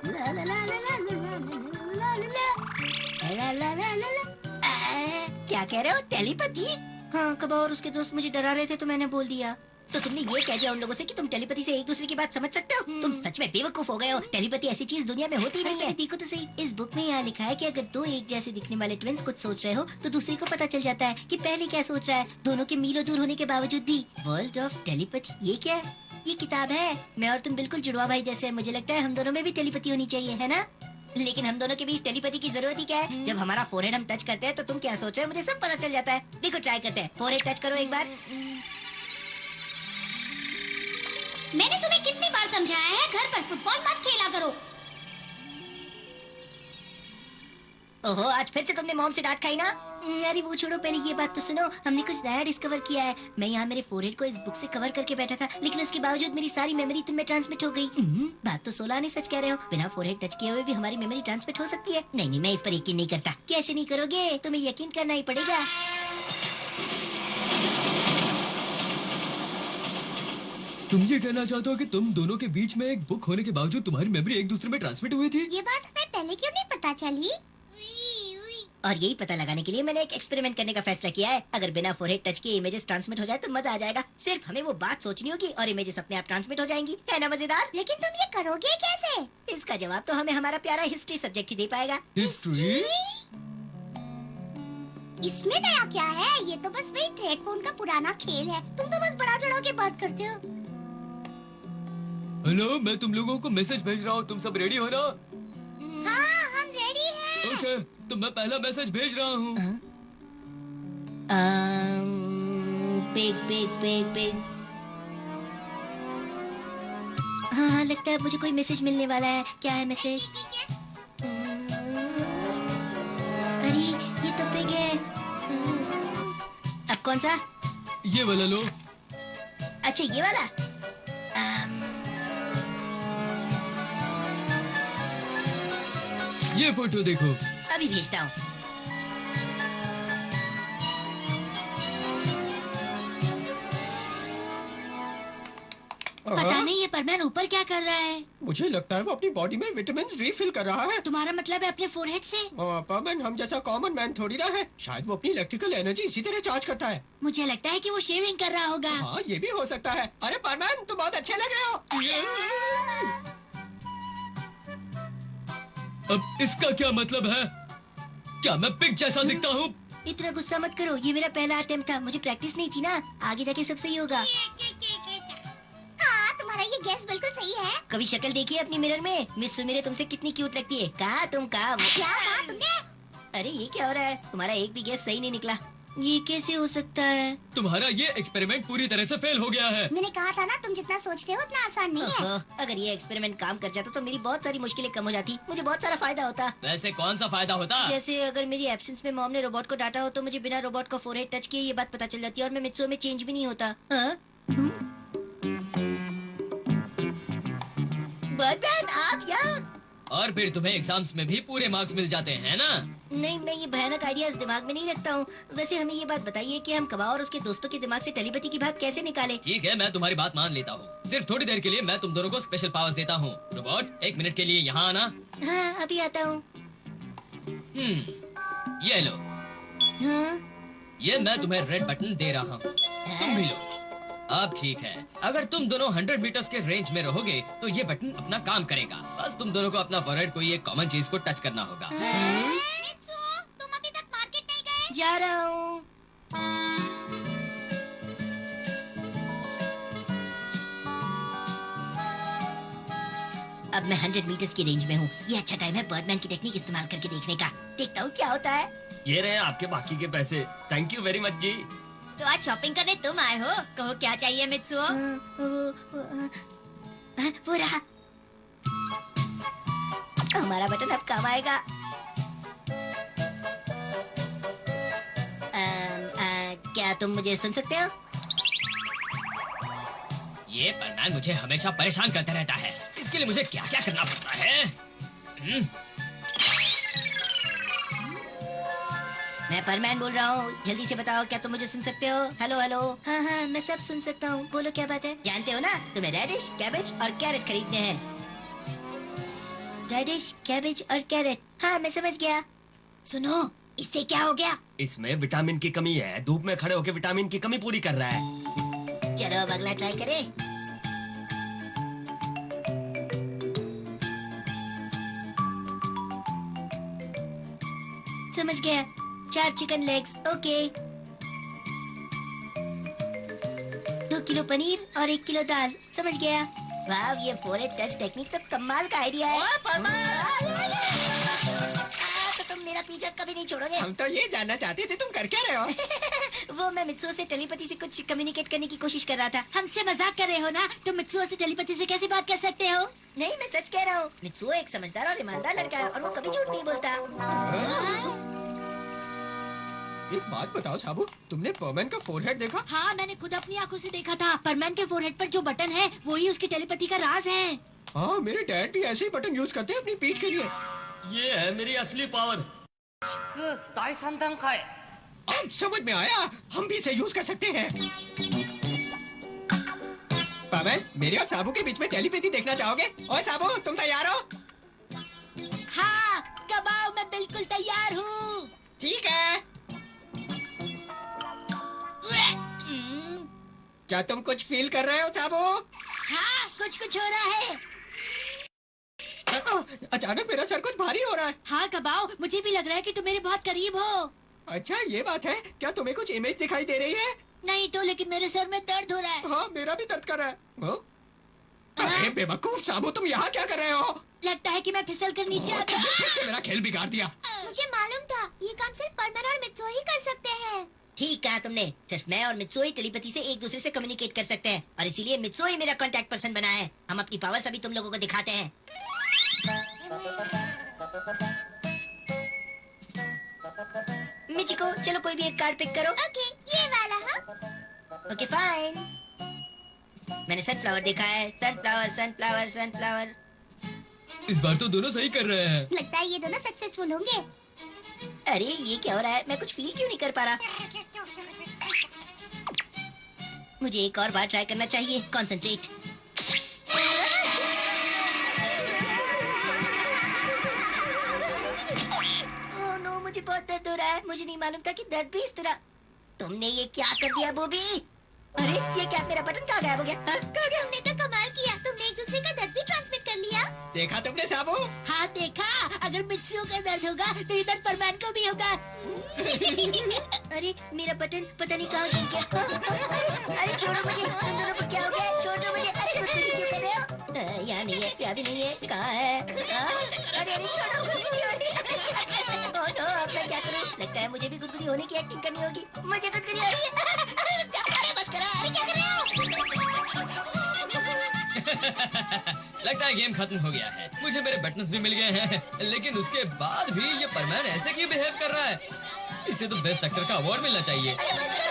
ला ला ला ला ला ला ला ला ला ला ला। क्या कह रहे हो? टेलीपैथी? हाँ, कब और उसके दोस्त मुझे डरा रहे थे तो मैंने बोल दिया। तो तुमने ये कह दिया उन लोगों से कि तुम टेलीपैथी से एक दूसरे की बात समझ सकते हो? तुम सच में बेवकूफ हो गए हो। टेलीपैथी ऐसी चीज दुनिया में होती नहीं है। देखो तो सही, इस बुक में यहाँ लिखा है कि अगर दो एक जैसे दिखने वाले ट्विंस कुछ सोच रहे हो तो दूसरे को पता चल जाता है कि पहले क्या सोच रहा है, दोनों के मीलों दूर होने के बावजूद भी। वर्ल्ड ऑफ टेलीपैथी, ये क्या है? ये किताब है। मैं और तुम बिल्कुल जुड़वा भाई जैसे हैं। मुझे लगता है हम दोनों में भी टेलीपैथी होनी चाहिए, है ना? लेकिन हम दोनों के बीच टेलीपैथी की जरूरत ही क्या है? जब हमारा फोरहेड हम टच करते हैं तो तुम क्या सोच रहे हो मुझे सब पता चल जाता है। देखो, ट्राई करते हैं। फोरहेड टच करो एक बार। मैंने तुम्हें कितनी बार समझाया है घर पर फुटबॉल मत खेला करो। ओहो, आज फिर से तुमने मॉम से डांट खाई ना? अरे वो छोड़ो, पहले ये बात तो सुनो। हमने कुछ नया डिस्कवर किया है। मैं यहाँ मेरे फोरहेड को इस बुक से कवर करके बैठा था, लेकिन उसके बावजूद मेरी सारी मेमोरी तुम में ट्रांसमिट हो गई। बात तो 16 ने सच कह रहे हो। बिना फोरहेड टच किए हुए भी हमारी मेमोरी ट्रांसमिट हो सकती है। नहीं नहीं, मैं इस पर यकीन नहीं करता। कैसे नहीं करोगे? तुम्हें यकीन करना ही पड़ेगा। तुम ये कहना चाहते हो कि तुम दोनों के बीच में एक बुक होने के बावजूद तुम्हारी मेमोरी एक दूसरे में ट्रांसमिट हुई थी? ये बात हमें पहले क्यों नहीं पता चली? और यही पता लगाने के लिए मैंने एक एक्सपेरिमेंट करने का फैसला किया है। अगर बिना फोरहेड टच किए इमेजेस ट्रांसमिट हो जाए तो मजा आ जाएगा। सिर्फ हमें वो बात सोचनी होगी और इमेजेस अपने आप ट्रांसमिट हो जाएंगी। है ना मजेदार? लेकिन तुम ये करोगे कैसे? इसका जवाब तो हमें हमारा प्यारा हिस्ट्री सब्जेक्ट ही दे पाएगा। हिस्ट्री? इसमें नया क्या है? ये तो बस वही थ्रेड फोन का पुराना खेल है। तुम तो बस बड़ा चढ़ा के बात करते हो। हेलो, मैं तुम लोगों को मैसेज भेज रहा हूँ। तुम सब रेडी हो ना? हाँ, हम रेडी हैं। ओके, तो मैं पहला मैसेज भेज रहा हूँ। Big big big big. हाँ हाँ, लगता है मुझे कोई मैसेज मिलने वाला है। क्या है मैसेज? अरे ये तो बिग है। अब कौन सा? ये वाला लो। अच्छा, ये वाला। ये फोटो देखो। अभी भेजता हूँ। पता नहीं ये परमैन ऊपर क्या कर रहा है। मुझे लगता है वो अपनी बॉडी में विटामिन रिफिल कर रहा है। तुम्हारा मतलब है अपने फोरहेड से? परमैन हम जैसा कॉमन मैन थोड़ी ना है। शायद वो अपनी इलेक्ट्रिकल एनर्जी इसी तरह चार्ज करता है। मुझे लगता है कि वो शेविंग कर रहा होगा। हाँ, ये भी हो सकता है। अरे परमैन, तुम बहुत अच्छे लग रहे हो। अब इसका क्या मतलब है? क्या मैं पिग जैसा दिखता हूँ? इतना गुस्सा मत करो, ये मेरा पहला अटेम्प्ट था। मुझे प्रैक्टिस नहीं थी ना। आगे जाके सब सही होगा। हाँ, तुम्हारा ये गैस बिल्कुल सही है। कभी शक्ल देखी है अपनी मिरर में? मिस सुमीरे तुमसे कितनी क्यूट लगती है। कहा तुम कहा क्या कहा तुमने? अरे ये क्या हो रहा है? तुम्हारा एक भी गैस सही नहीं निकला। ये कैसे हो सकता है? तुम्हारा ये एक्सपेरिमेंट पूरी तरह से फेल हो गया है। मैंने कहा था ना, तुम जितना सोचते हो उतना आसान नहीं है। ओहो, अगर ये एक्सपेरिमेंट काम कर जाता तो मेरी बहुत सारी मुश्किलें कम हो जाती। मुझे बहुत सारा फायदा होता। वैसे कौन सा फायदा होता? जैसे अगर मेरी एब्सेंस में मॉम ने रोबोट को डांटा हो तो मुझे बिना रोबोट को फोरहेड टच किए ये बात पता चल जाती और मैं मित्सुओ में चेंज भी नहीं होता। हाँ? बर्टमैन, आप यहाँ? और फिर तुम्हें एग्जाम्स में भी पूरे मार्क्स मिल जाते हैं ना? नहीं, मैं ये भयानक आइडियाज दिमाग में नहीं रखता हूँ। वैसे हमें ये बात बताइए कि हम कबा और उसके दोस्तों के दिमाग से टेलीपैथी की बात कैसे निकालें? ठीक है, मैं तुम्हारी बात मान लेता हूँ। सिर्फ थोड़ी देर के लिए मैं तुम दोनों को स्पेशल पावर्स देता हूँ। रोबोट, 1 मिनट के लिए यहाँ आना। हाँ, अभी आता हूँ। ये लो। हाँ? ये मैं तुम्हें रेड बटन दे रहा हूँ। तुम भी लो। अब ठीक है, अगर तुम दोनों 100 मीटर्स के रेंज में रहोगे तो ये बटन अपना काम करेगा। बस तुम दोनों को अपना फोरहेड कोई एक कॉमन चीज को टच करना होगा। मित्सुओ, तुम अभी तक मार्केट नहीं गए? जा रहा हूँ। अब मैं 100 मीटर्स की रेंज में हूँ। ये अच्छा टाइम है बर्डमैन की टेक्निक इस्तेमाल करके देखने का। देखता हूँ क्या होता है। ये रहे आपके बाकी के पैसे। थैंक यू वेरी मच जी। तो आज शॉपिंग करने तुम आए हो? कहो क्या चाहिए मित्सुओ? वो रहा। हमारा बटन अब काम आएगा। क्या तुम मुझे सुन सकते हो? ये परमैन मुझे हमेशा परेशान करता रहता है। इसके लिए मुझे क्या क्या करना पड़ता है? मैं परमैन बोल रहा हूँ। जल्दी से बताओ, क्या तुम मुझे सुन सकते हो? Hello hello. हाँ हाँ, मैं सब सुन सकता हूँ। बोलो क्या बात है? जानते हो ना, तुम्हें रेडिश, कैबेज और कैरेट खरीदने हैं। रेडिश, कैबेज और कैरेट। हाँ मैं समझ गया। सुनो, इससे क्या हो गया? इसमें विटामिन की कमी है, धूप में खड़े होकर विटामिन की कमी पूरी कर रहा है। चलो अब अगला ट्राई करें। समझ गया। 4 chicken legs, okay. 2 kilo paneer और 1 किलो दाल, समझ गया। वाह, ये फोरहेड टच टेक्निक तो कमाल का आइडिया है। तो तुम मेरा पीछा कभी नहीं छोड़ोगे। हम तो ये जानना चाहते थे तुम कर क्या रहे हो। वो मैं मित्सुओ से टेलीपैथी से कुछ कम्युनिकेट करने की कोशिश कर रहा था। हमसे मजाक कर रहे हो ना? तुम मित्सुओ से टेलीपैथी से कैसे बात कर सकते हो? नहीं, मैं सच कह रहा हूँ। मित्सुओ एक समझदार और ईमानदार लड़का है और वो कभी झूठ नहीं बोलता। एक बात बताओ साबू, तुमने परमैन का फोरहेड देखा? हाँ, मैंने खुद अपनी आंखों से देखा था। परमैन के फोरहेड पर जो बटन है वही उसकी टेलीपैथी का राज है। हाँ, मेरे डैड भी ऐसे ही बटन यूज करते हैं अपनी पीठ के लिए। ये है मेरी असली पावर। अब समझ में आया, हम भी इसे यूज कर सकते हैं। परमैन, मेरे और साबू के बीच में टेलीपैथी देखना चाहोगे? और साबू, तुम तैयार हो? हाँ, कब आओ, मैं बिल्कुल तैयार हूँ। ठीक है। क्या तुम कुछ फील कर रहे हो साबू? हाँ, कुछ कुछ हो रहा है। अचानक मेरा सर कुछ भारी हो रहा है। हाँ कबाओ, मुझे भी लग रहा है कि तुम मेरे बहुत करीब हो। अच्छा, ये बात है। क्या तुम्हें कुछ इमेज दिखाई दे रही है? नहीं तो, लेकिन मेरे सर में दर्द हो रहा है। हाँ, मेरा भी दर्द कर रहा है। हाँ? अरे बेवकूफ साबू, तुम यहाँ क्या कर रहे हो? लगता है कि मैं फिसल कर नीचे आ गया। फिर से मेरा खेल बिगाड़ दिया। मुझे मालूम था, ये काम सिर्फ परमैन और मित्सुओ ही कर सकते हैं। ठीक कहा तुमने। सिर्फ मैं और मित्सुओ ही टेलीपैथी से एक दूसरे से कम्युनिकेट कर सकते हैं और इसीलिए मित्सुओ ही मेरा कांटेक्ट पर्सन बना है। हम अपनी पावर्स अभी तुम लोगों को दिखाते हैं। मिचिको, चलो कोई भी एक कार्ड पिक करो। ओके, ये वाला। हाँ, ओके फाइन। मैंने सनफ्लावर देखा है। Sunflower sunflower sunflower. इस बार तो दोनों सही कर रहे हैं। लगता है ये दोनों सक्सेसफुल होंगे। अरे ये क्या हो रहा है? मैं कुछ फील क्यों नहीं कर पा रहा? मुझे एक और बार ट्राई करना चाहिए। कॉन्सेंट्रेट। ओह नो, मुझे बहुत दर्द हो रहा है। मुझे नहीं मालूम था कि दर्द भी इस तरह। तुमने ये क्या कर दिया बॉबी? अरे ये क्या, मेरा बटन कहाँ गायब हो गया? हाँ, कहाँ गया? तुमने तो कमाल किया, तुमने एक दूसरे का दर्द भी ट्रांसमिट कर लिया। देखा तुमने साबू? हाँ देखा, अगर मित्सुओ का दर्द होगा तो इधर परमैन को भी होगा। अरे मेरा बटन पता नहीं कहाँ गिर गया। अरे छोड़ो मुझे, तुम दोनों को क्या हो गया? छोड़ दो मुझे। अरे गुदगुदी क्यों कर रहे हो? यहाँ नहीं है, यहाँ भी नहीं है। कहाँ है? अरे अरे छोड़ो, गुदगुदी हो रही है। ओह नो, अब मैं क्या करूँ? लगता है मुझे भी गुदगुदी होने की एक्टिंग करनी होगी। मुझे गुदगुदी हो रही है। अरे बस करो, अरे क्या कर रहे हो? लगता है गेम खत्म हो गया है। मुझे मेरे बटन्स भी मिल गए हैं, लेकिन उसके बाद भी ये परमैन ऐसे क्यों बिहेव कर रहा है? इसे तो बेस्ट एक्टर का अवार्ड मिलना चाहिए। अरे बस करो।